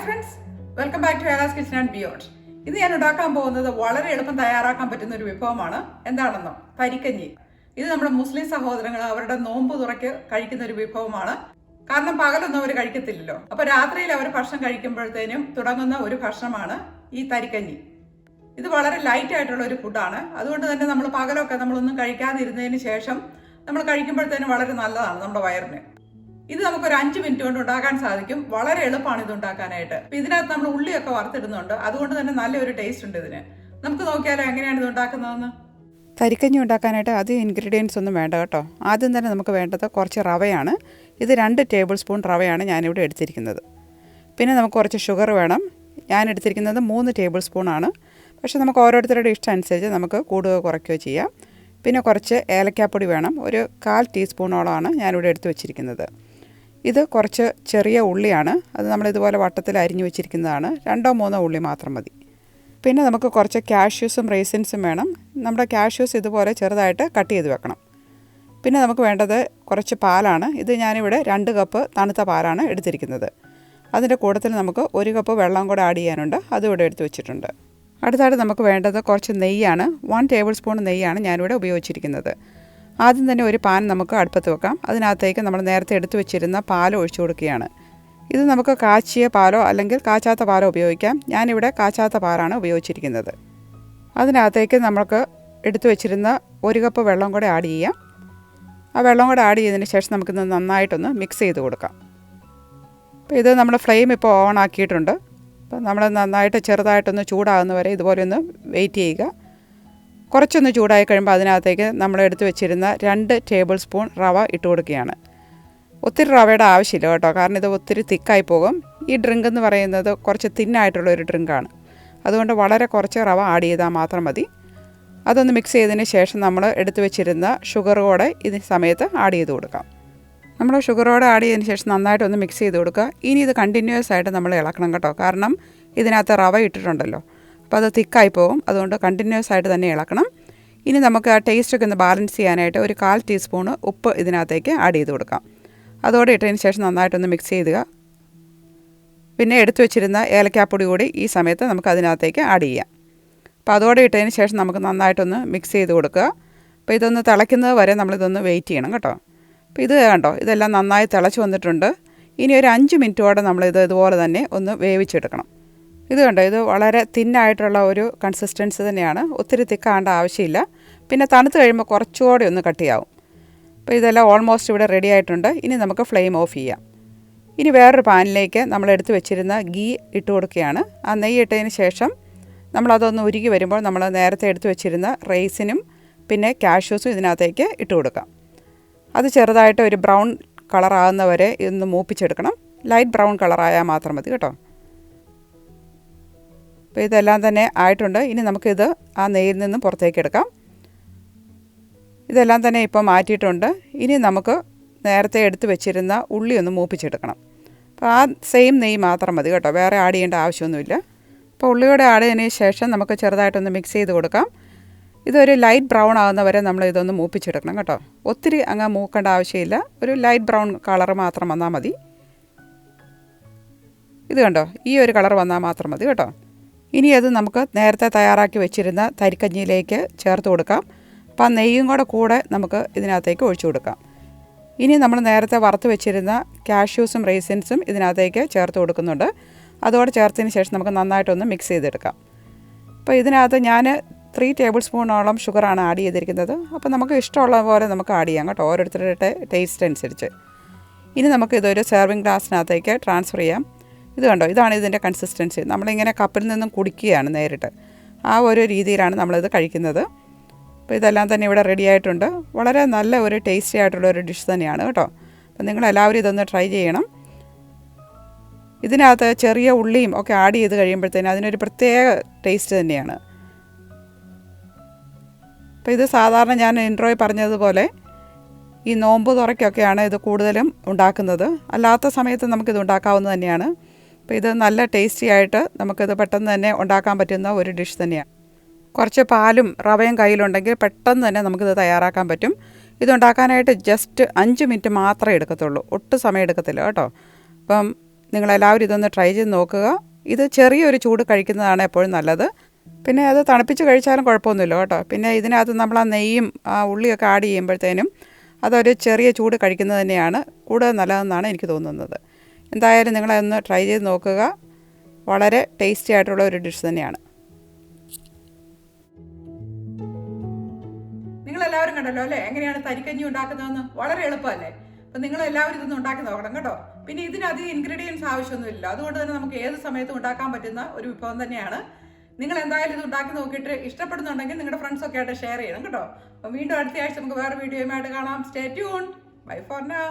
Hi friends, welcome back to Ela's kitchen and beyond. ഇത് ഞാൻ ഉണ്ടാക്കാൻ പോകുന്നത് വളരെ എളുപ്പം തയ്യാറാക്കാൻ പറ്റുന്ന ഒരു വിഭവമാണ്. എന്താണെന്നോ? തരിക്കഞ്ഞി. ഇത് നമ്മുടെ മുസ്ലിം സഹോദരങ്ങൾ അവരുടെ നോമ്പ് തുറയ്ക്ക് കഴിക്കുന്ന ഒരു വിഭവമാണ്. കാരണം പകലൊന്നും അവർ കഴിക്കത്തില്ലല്ലോ. അപ്പൊ രാത്രിയിൽ അവർ ഭക്ഷണം കഴിക്കുമ്പോഴത്തേനും തുടങ്ങുന്ന ഒരു ഭക്ഷണമാണ് ഈ തരിക്കഞ്ഞി. ഇത് വളരെ ലൈറ്റ് ആയിട്ടുള്ള ഒരു ഫുഡാണ്. അതുകൊണ്ട് തന്നെ നമ്മൾ പകലൊക്കെ നമ്മളൊന്നും കഴിക്കാതിരുന്നതിന് ശേഷം നമ്മൾ കഴിക്കുമ്പോഴത്തേനും വളരെ നല്ലതാണ് നമ്മുടെ വയറിന്. ഇത് നമുക്കൊരു 5 മിനിറ്റ് കൊണ്ട് ഉണ്ടാക്കാൻ സാധിക്കും. വളരെ എളുപ്പമാണ് ഇത് ഉണ്ടാക്കാനായിട്ട്. ഇതിനകത്ത് നമ്മൾ ഉള്ളിയൊക്കെ വറുത്തിടുന്നുണ്ട്. അതുകൊണ്ട് തന്നെ നല്ലൊരു ടേസ്റ്റ് ഉണ്ട് ഇതിന്. നമുക്ക് നോക്കിയാലോ എങ്ങനെയാണ് ഇത് ഉണ്ടാക്കുന്നതെന്ന്. തരിക്കഞ്ഞി ഉണ്ടാക്കാനായിട്ട് അധികം ഇൻഗ്രീഡിയൻസ് ഒന്നും വേണ്ട കേട്ടോ. ആദ്യം തന്നെ നമുക്ക് വേണ്ടത് കുറച്ച് റവയാണ്. ഇത് 2 ടേബിൾ സ്പൂൺ റവയാണ് ഞാനിവിടെ എടുത്തിരിക്കുന്നത്. പിന്നെ നമുക്ക് കുറച്ച് ഷുഗർ വേണം. ഞാൻ എടുത്തിരിക്കുന്നത് 3 ടേബിൾ സ്പൂണാണ്. പക്ഷേ നമുക്ക് ഓരോരുത്തരുടെ ഇഷ്ടം അനുസരിച്ച് നമുക്ക് കൂടുകയോ കുറയ്ക്കുകയോ ചെയ്യാം. പിന്നെ കുറച്ച് ഏലക്കാപ്പൊടി വേണം. ഒരു 1/4 ടീസ്പൂണോളമാണ് ഞാനിവിടെ എടുത്ത് വെച്ചിരിക്കുന്നത്. ഇത് കുറച്ച് ചെറിയ ഉള്ളിയാണ്. അത് നമ്മളിതുപോലെ വട്ടത്തിൽ അരിഞ്ഞു വെച്ചിരിക്കുന്നതാണ്. 2-3 ഉള്ളി മാത്രം മതി. പിന്നെ നമുക്ക് കുറച്ച് കാഷ്യൂസും റേസിൻസും വേണം. നമ്മുടെ കാഷ്യൂസ് ഇതുപോലെ ചെറുതായിട്ട് കട്ട് ചെയ്ത് വെക്കണം. പിന്നെ നമുക്ക് വേണ്ടത് കുറച്ച് പാലാണ്. ഇത് ഞാനിവിടെ 2 കപ്പ് തണുത്ത പാലാണ് എടുത്തിരിക്കുന്നത്. അതിൻ്റെ കൂട്ടത്തിൽ നമുക്ക് 1 കപ്പ് വെള്ളം കൂടെ ആഡ് ചെയ്യാനുണ്ട്. അതും ഇവിടെ എടുത്ത് വെച്ചിട്ടുണ്ട്. അടുത്തായിട്ട് നമുക്ക് വേണ്ടത് കുറച്ച് നെയ്യാണ്. 1 ടേബിൾ സ്പൂൺ നെയ്യാണ് ഞാനിവിടെ ഉപയോഗിച്ചിരിക്കുന്നത്. ആദ്യം തന്നെ ഒരു പാൻ നമുക്ക് അടുപ്പത്ത് വെക്കാം. അതിനകത്തേക്ക് നമ്മൾ നേരത്തെ എടുത്തു വെച്ചിരുന്ന പാൽ ഒഴിച്ചു കൊടുക്കുകയാണ്. ഇത് നമുക്ക് കാച്ചിയ പാലോ അല്ലെങ്കിൽ കാച്ചാത്ത പാലോ ഉപയോഗിക്കാം. ഞാനിവിടെ കാച്ചാത്ത പാലാണ് ഉപയോഗിച്ചിരിക്കുന്നത്. അതിനകത്തേക്ക് നമുക്ക് എടുത്തു വെച്ചിരുന്ന 1 കപ്പ് വെള്ളം കൂടെ ആഡ് ചെയ്യാം. ആ വെള്ളം കൂടെ ആഡ് ചെയ്തതിന് ശേഷം നമുക്കിത് നന്നായിട്ടൊന്ന് മിക്സ് ചെയ്ത് കൊടുക്കാം. അപ്പോൾ ഇത് നമ്മൾ ഫ്ലെയിം ഇപ്പോൾ ഓൺ ആക്കിയിട്ടുണ്ട്. അപ്പോൾ നമ്മൾ നന്നായിട്ട് ചെറുതായിട്ടൊന്ന് ചൂടാകുന്നവരെ ഇതുപോലെ ഒന്ന് വെയിറ്റ് ചെയ്യുക. കുറച്ചൊന്ന് ചൂടായി കഴിയുമ്പോൾ അതിനകത്തേക്ക് നമ്മൾ എടുത്ത് വെച്ചിരുന്ന 2 ടേബിൾ സ്പൂൺ റവ ഇട്ട് കൊടുക്കുകയാണ്. ഒത്തിരി റവയുടെ ആവശ്യമില്ല കേട്ടോ, കാരണം ഇത് ഒത്തിരി തിക്കായി പോകും. ഈ ഡ്രിങ്ക് എന്ന് പറയുന്നത് കുറച്ച് തിന്നായിട്ടുള്ളൊരു ഡ്രിങ്കാണ്. അതുകൊണ്ട് വളരെ കുറച്ച് റവ ആഡ് ചെയ്താൽ മാത്രം മതി. അതൊന്ന് മിക്സ് ചെയ്തതിന് ശേഷം നമ്മൾ എടുത്ത് വെച്ചിരുന്ന ഷുഗർ കൂടെ ഇതിന് സമയത്ത് ആഡ് ചെയ്ത് കൊടുക്കാം. നമ്മൾ ഷുഗറോടെ ആഡ് ചെയ്തതിന് ശേഷം നന്നായിട്ടൊന്ന് മിക്സ് ചെയ്ത് കൊടുക്കുക. ഇനി ഇത് കണ്ടിന്യൂസ് ആയിട്ട് നമ്മൾ ഇളക്കണം കേട്ടോ, കാരണം ഇതിനകത്ത് റവ ഇട്ടിട്ടുണ്ടല്ലോ. അപ്പോൾ അത് തിക്കായി പോകും. അതുകൊണ്ട് കണ്ടിന്യൂസ് ആയിട്ട് തന്നെ ഇളക്കണം. ഇനി നമുക്ക് ആ ടേസ്റ്റൊക്കെ ഒന്ന് ബാലൻസ് ചെയ്യാനായിട്ട് ഒരു 1/4 ടീസ്പൂണ് ഉപ്പ് ഇതിനകത്തേക്ക് ആഡ് ചെയ്ത് കൊടുക്കാം. അതോടെ ഇട്ടതിന് ശേഷം നന്നായിട്ടൊന്ന് മിക്സ് ചെയ്യുക. പിന്നെ എടുത്തു വെച്ചിരുന്ന ഏലക്കാപ്പൊടി കൂടി ഈ സമയത്ത് നമുക്ക് അതിനകത്തേക്ക് ആഡ് ചെയ്യാം. അപ്പോൾ അതോടെ ഇട്ടതിന് ശേഷം നമുക്ക് നന്നായിട്ടൊന്ന് മിക്സ് ചെയ്ത് കൊടുക്കുക. അപ്പോൾ ഇതൊന്ന് തിളയ്ക്കുന്നത് വരെ നമ്മളിതൊന്ന് വെയിറ്റ് ചെയ്യണം കേട്ടോ. അപ്പോൾ ഇത് കണ്ടോ, ഇതെല്ലാം നന്നായി തിളച്ച് വന്നിട്ടുണ്ട്. ഇനി ഒരു 5 മിനിറ്റോടെ നമ്മളിത് ഇതുപോലെ തന്നെ ഒന്ന് വേവിച്ചെടുക്കണം. ഇത് കണ്ടോ, ഇത് വളരെ തിന്നായിട്ടുള്ള ഒരു കൺസിസ്റ്റൻസി തന്നെയാണ്. ഒത്തിരി തിക്കാണ്ട ആവശ്യമില്ല. പിന്നെ തണുത്ത് കഴിയുമ്പോൾ കുറച്ചുകൂടെ ഒന്ന് കട്ടിയാവും. അപ്പോൾ ഇതെല്ലാം ഓൾമോസ്റ്റ് ഇവിടെ റെഡി ആയിട്ടുണ്ട്. ഇനി നമുക്ക് ഫ്ലെയിം ഓഫ് ചെയ്യാം. ഇനി വേറൊരു പാനിലേക്ക് നമ്മൾ എടുത്ത് വെച്ചിരുന്ന ഗീ ഇട്ട് കൊടുക്കുകയാണ്. ആ നെയ്യ് ഇട്ടതിന് ശേഷം നമ്മളതൊന്ന് ഉരുകി വരുമ്പോൾ നമ്മൾ നേരത്തെ എടുത്ത് വെച്ചിരുന്ന റൈസിനും പിന്നെ കാഷ്യൂസും ഇതിനകത്തേക്ക് ഇട്ട് കൊടുക്കാം. അത് ചെറുതായിട്ട് ഒരു ബ്രൗൺ കളറാകുന്നവരെ ഇതൊന്ന് മൂപ്പിച്ചെടുക്കണം. ലൈറ്റ് ബ്രൗൺ കളറായാൽ മാത്രം മതി കേട്ടോ. അപ്പോൾ ഇതെല്ലാം തന്നെ ആയിട്ടുണ്ട്. ഇനി നമുക്കിത് ആ നെയ്യിൽ നിന്നും പുറത്തേക്ക് എടുക്കാം. ഇതെല്ലാം തന്നെ ഇപ്പോൾ മാറ്റിയിട്ടുണ്ട്. ഇനി നമുക്ക് നേരത്തെ എടുത്ത് വെച്ചിരുന്ന ഉള്ളി ഒന്ന് മൂപ്പിച്ചെടുക്കണം. അപ്പോൾ ആ സെയിം നെയ്യ് മാത്രം മതി കേട്ടോ, വേറെ ആഡ് ചെയ്യേണ്ട ആവശ്യമൊന്നുമില്ല. അപ്പോൾ ഉള്ളിയോടെ ആഡ് ചെയ്തതിന് ശേഷം നമുക്ക് ചെറുതായിട്ടൊന്ന് മിക്സ് ചെയ്ത് കൊടുക്കാം. ഇതൊരു ലൈറ്റ് ബ്രൗൺ ആകുന്നവരെ നമ്മൾ ഇതൊന്ന് മൂപ്പിച്ചെടുക്കണം കേട്ടോ. ഒത്തിരി അങ്ങ് മൂക്കേണ്ട ആവശ്യമില്ല. ഒരു ലൈറ്റ് ബ്രൗൺ കളർ മാത്രം വന്നാൽ മതി. ഇത് കണ്ടോ, ഈ ഒരു കളർ വന്നാൽ മാത്രം മതി കേട്ടോ. ഇനി അത് നമുക്ക് നേരത്തെ തയ്യാറാക്കി വെച്ചിരുന്ന തരിക്കഞ്ഞിയിലേക്ക് ചേർത്ത് കൊടുക്കാം. അപ്പോൾ ആ നെയ്യും കൂടെ നമുക്ക് ഇതിനകത്തേക്ക് ഒഴിച്ചു കൊടുക്കാം. ഇനി നമ്മൾ നേരത്തെ വറുത്ത് വെച്ചിരുന്ന കാഷ്യൂസും റേസിൻസും ഇതിനകത്തേക്ക് ചേർത്ത് കൊടുക്കുന്നുണ്ട്. അതോടെ ചേർത്തതിന് ശേഷം നമുക്ക് നന്നായിട്ടൊന്ന് മിക്സ് ചെയ്തെടുക്കാം. അപ്പോൾ ഇതിനകത്ത് ഞാൻ 3 ടേബിൾ സ്പൂണോളം ഷുഗറാണ് ആഡ് ചെയ്തിരിക്കുന്നത്. അപ്പോൾ നമുക്ക് ഇഷ്ടമുള്ള പോലെ നമുക്ക് ആഡ് ചെയ്യാം കേട്ടോ, ഓരോരുത്തരുടെ ടേസ്റ്റ് അനുസരിച്ച്. ഇനി നമുക്ക് ഇതൊരു സെർവിങ് ഗ്ലാസ്സിനകത്തേക്ക് ട്രാൻസ്ഫർ ചെയ്യാം. ഇത് കണ്ടോ, ഇതാണ് ഇതിൻ്റെ കൺസിസ്റ്റൻസി. നമ്മളിങ്ങനെ കപ്പിൽ നിന്നും കുടിക്കുകയാണ് നേരിട്ട്. ആ ഒരു രീതിയിലാണ് നമ്മളിത് കഴിക്കുന്നത്. അപ്പോൾ ഇതെല്ലാം തന്നെ ഇവിടെ റെഡി ആയിട്ടുണ്ട്. വളരെ നല്ല ഒരു ടേസ്റ്റി ആയിട്ടുള്ള ഒരു ഡിഷ് തന്നെയാണ് കേട്ടോ. അപ്പോൾ നിങ്ങളെല്ലാവരും ഇതൊന്ന് ട്രൈ ചെയ്യണം. ഇതിനകത്ത് ചെറിയ ഉള്ളിയും ഒക്കെ ആഡ് ചെയ്ത് കഴിയുമ്പോഴത്തേനും അതിനൊരു പ്രത്യേക ടേസ്റ്റ് തന്നെയാണ്. അപ്പോൾ ഇത് സാധാരണ ഞാൻ ഇൻട്രോയിൽ പറഞ്ഞതുപോലെ ഈ നോമ്പ് തുറയ്ക്കൊക്കെയാണ് ഇത് കൂടുതലും ഉണ്ടാക്കുന്നത്. അല്ലാത്ത സമയത്ത് നമുക്കിത് ഉണ്ടാക്കാവുന്നത് തന്നെയാണ്. അപ്പോൾ ഇത് നല്ല ടേസ്റ്റി ആയിട്ട് നമുക്കിത് പെട്ടെന്ന് തന്നെ ഉണ്ടാക്കാൻ പറ്റുന്ന ഒരു ഡിഷ് തന്നെയാണ്. കുറച്ച് പാലും റവയും കയ്യിലുണ്ടെങ്കിൽ പെട്ടെന്ന് തന്നെ നമുക്കിത് തയ്യാറാക്കാൻ പറ്റും. ഇതുണ്ടാക്കാനായിട്ട് ജസ്റ്റ് 5 മിനിറ്റ് മാത്രമേ എടുക്കത്തുള്ളൂ, ഒട്ടും സമയം എടുക്കത്തില്ല കേട്ടോ. അപ്പം നിങ്ങളെല്ലാവരും ഇതൊന്ന് ട്രൈ ചെയ്ത് നോക്കുക. ഇത് ചെറിയൊരു ചൂട് കഴിക്കുന്നതാണ് എപ്പോഴും നല്ലത്. പിന്നെ അത് തണുപ്പിച്ച് കഴിച്ചാലും കുഴപ്പമൊന്നുമില്ല കേട്ടോ. പിന്നെ ഇതിനകത്ത് നമ്മൾ ആ നെയ്യും ആ ഉള്ളിയൊക്കെ ആഡ് ചെയ്യുമ്പോഴത്തേനും അതൊരു ചെറിയ ചൂട് കഴിക്കുന്നത് തന്നെയാണ് കൂടുതൽ നല്ലതെന്നാണ് എനിക്ക് തോന്നുന്നത്. എന്തായാലും നിങ്ങളതൊന്ന് ട്രൈ ചെയ്ത് നോക്കുക. വളരെ ടേസ്റ്റി ആയിട്ടുള്ള ഒരു ഡിഷ് തന്നെയാണ്. നിങ്ങളെല്ലാവരും കണ്ടല്ലോ അല്ലേ എങ്ങനെയാണ് തരിക്കഞ്ഞി ഉണ്ടാക്കുന്നതെന്ന്? വളരെ എളുപ്പമല്ലേ? അപ്പം നിങ്ങളെല്ലാവരും ഇതൊന്ന് ഉണ്ടാക്കി നോക്കണം കേട്ടോ. പിന്നെ ഇതിനധികം ഇൻഗ്രീഡിയൻസ് ആവശ്യമൊന്നുമില്ല. അതുകൊണ്ട് തന്നെ നമുക്ക് ഏത് സമയത്തും ഉണ്ടാക്കാൻ പറ്റുന്ന ഒരു വിഭവം തന്നെയാണ്. നിങ്ങൾ എന്തായാലും ഇത് ഉണ്ടാക്കി നോക്കിയിട്ട് ഇഷ്ടപ്പെടുന്നുണ്ടെങ്കിൽ നിങ്ങളുടെ ഫ്രണ്ട്സൊക്കെ ആയിട്ട് ഷെയർ ചെയ്യണം കേട്ടോ. അപ്പം വീണ്ടും അടുത്ത ആഴ്ച നമുക്ക് വേറെ വീഡിയോയുമായിട്ട് കാണാം. Stay tune. Bye for now.